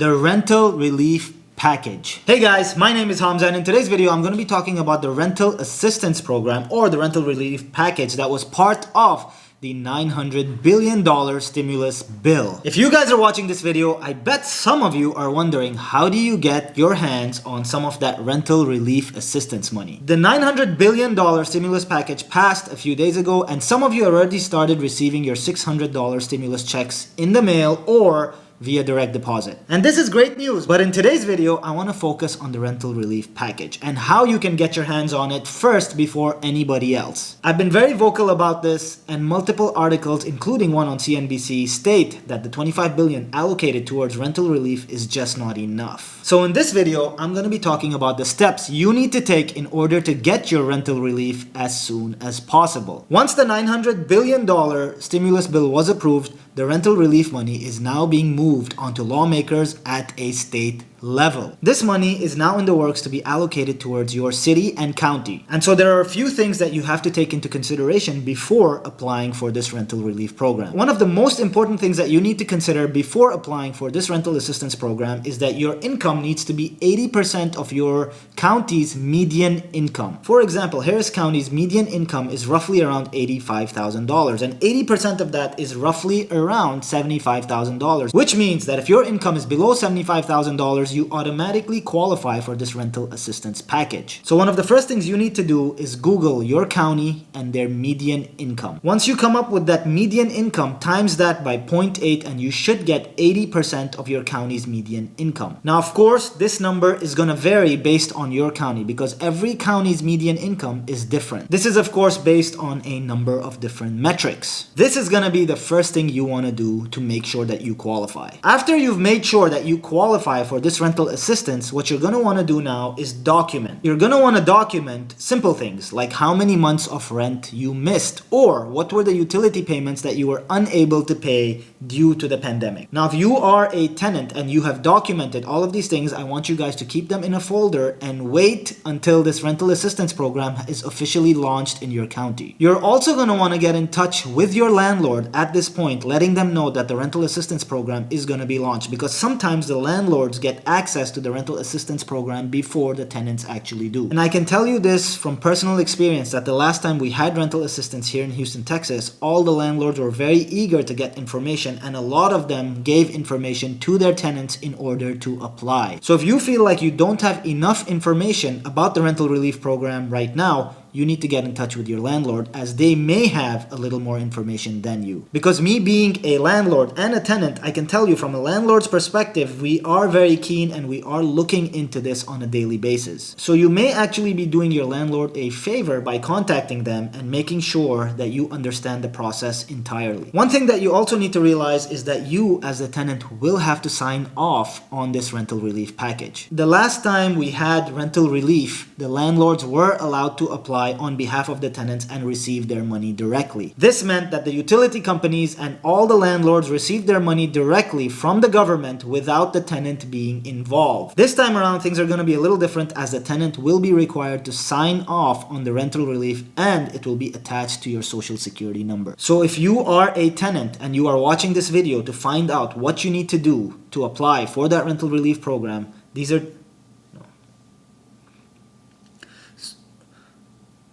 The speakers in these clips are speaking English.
The rental relief package. Hey guys, my name is Hamza, and in today's video I'm going to be talking about the rental assistance program or the rental relief package that was part of the $900 billion stimulus bill. If you guys are watching this video, I bet some of you are wondering, how do you get your hands on some of that rental relief assistance money? The $900 billion stimulus package passed a few days ago, and some of you already started receiving your $600 stimulus checks in the mail or via direct deposit. And this is great news, but in today's video, I want to focus on the rental relief package and how you can get your hands on it first before anybody else. I've been very vocal about this, and multiple articles, including one on CNBC, state that the $25 billion allocated towards rental relief is just not enough. So in this video, I'm going to be talking about the steps you need to take in order to get your rental relief as soon as possible. Once the $900 billion stimulus bill was approved, the rental relief money is now being moved onto lawmakers at a state level. This money is now in the works to be allocated towards your city and county. And so there are a few things that you have to take into consideration before applying for this rental relief program. One of the most important things that you need to consider before applying for this rental assistance program is that your income needs to be 80% of your county's median income. For example, Harris County's median income is roughly around $85,000, and 80% of that is roughly around $75,000, which means that if your income is below $75,000, you automatically qualify for this rental assistance package. So one of the first things you need to do is Google your county and their median income. Once you come up with that median income, times that by 0.8 and you should get 80% of your county's median income. Now, of course, this number is going to vary based on your county because every county's median income is different. This is, of course, based on a number of different metrics. This is going to be the first thing you want to do to make sure that you qualify. After you've made sure that you qualify for this rental assistance, what you're going to want to do now is document. You're going to want to document simple things like how many months of rent you missed, or what were the utility payments that you were unable to pay due to the pandemic. Now, if you are a tenant and you have documented all of these things, I want you guys to keep them in a folder and wait until this rental assistance program is officially launched in your county. You're also going to want to get in touch with your landlord at this point, letting them know that the rental assistance program is going to be launched, because sometimes the landlords get access to the rental assistance program before the tenants actually do. And I can tell you this from personal experience that the last time we had rental assistance here in Houston, Texas, all the landlords were very eager to get information, and a lot of them gave information to their tenants in order to apply. So if you feel like you don't have enough information about the rental relief program right now, you need to get in touch with your landlord, as they may have a little more information than you. Because me being a landlord and a tenant, I can tell you from a landlord's perspective, we are very keen and we are looking into this on a daily basis. So you may actually be doing your landlord a favor by contacting them and making sure that you understand the process entirely. One thing that you also need to realize is that you as a tenant will have to sign off on this rental relief package. The last time we had rental relief, the landlords were allowed to apply on behalf of the tenants and receive their money directly. This meant that the utility companies and all the landlords received their money directly from the government without the tenant being involved. This time around, things are going to be a little different, as the tenant will be required to sign off on the rental relief, and it will be attached to your social security number. So if you are a tenant and you are watching this video to find out what you need to do to apply for that rental relief program, these are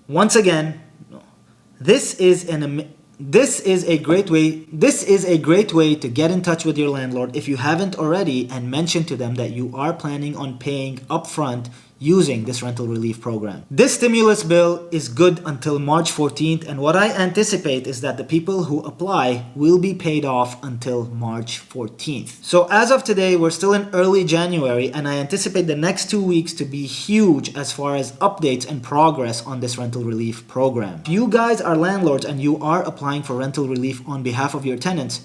once again, this is a great way to get in touch with your landlord if you haven't already, and mention to them that you are planning on paying upfront using this rental relief program. This stimulus bill is good until March 14th, and what I anticipate is that the people who apply will be paid off until March 14th. So as of today, we're still in early January, and I anticipate the next 2 weeks to be huge as far as updates and progress on this rental relief program. If you guys are landlords and you are applying for rental relief on behalf of your tenants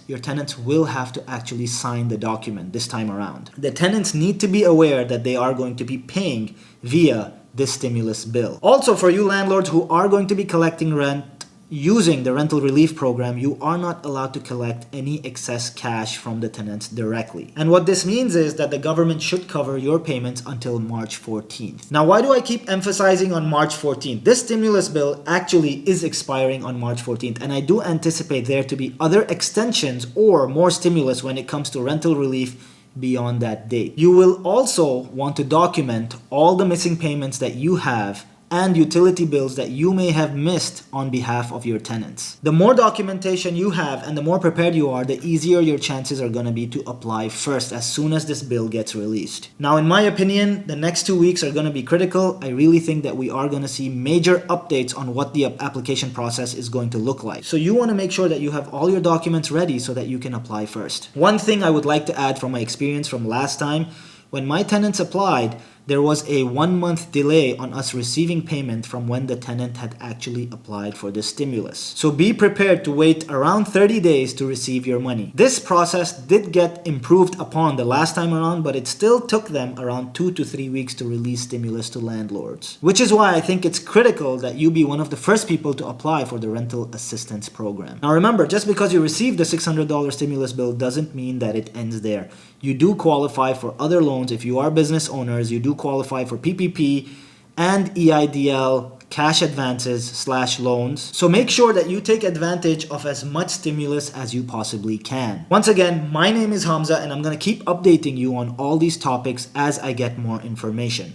will have to actually sign the document this time around. The tenants need to be aware that they are going to be paying via this stimulus bill. Also, for you landlords who are going to be collecting rent using the rental relief program, you are not allowed to collect any excess cash from the tenants directly. And what this means is that the government should cover your payments until March 14th. Now, why do I keep emphasizing on March 14th? This stimulus bill actually is expiring on March 14th, and I do anticipate there to be other extensions or more stimulus when it comes to rental relief beyond that date. You will also want to document all the missing payments that you have and utility bills that you may have missed on behalf of your tenants. The more documentation you have and the more prepared you are, the easier your chances are going to be to apply first as soon as this bill gets released. Now, in my opinion, the next 2 weeks are going to be critical. I really think that we are going to see major updates on what the application process is going to look like. So you want to make sure that you have all your documents ready so that you can apply first. One thing I would like to add from my experience from last time, when my tenants applied, there was a 1-month delay on us receiving payment from when the tenant had actually applied for the stimulus. So be prepared to wait around 30 days to receive your money. This process did get improved upon the last time around, but it still took them around 2 to 3 weeks to release stimulus to landlords. Which is why I think it's critical that you be one of the first people to apply for the rental assistance program. Now remember, just because you received the $600 stimulus bill doesn't mean that it ends there. You do qualify for other loans. If you are business owners, you do qualify for PPP and EIDL cash advances / loans. So make sure that you take advantage of as much stimulus as you possibly can. Once again, my name is Hamza and I'm going to keep updating you on all these topics as I get more information.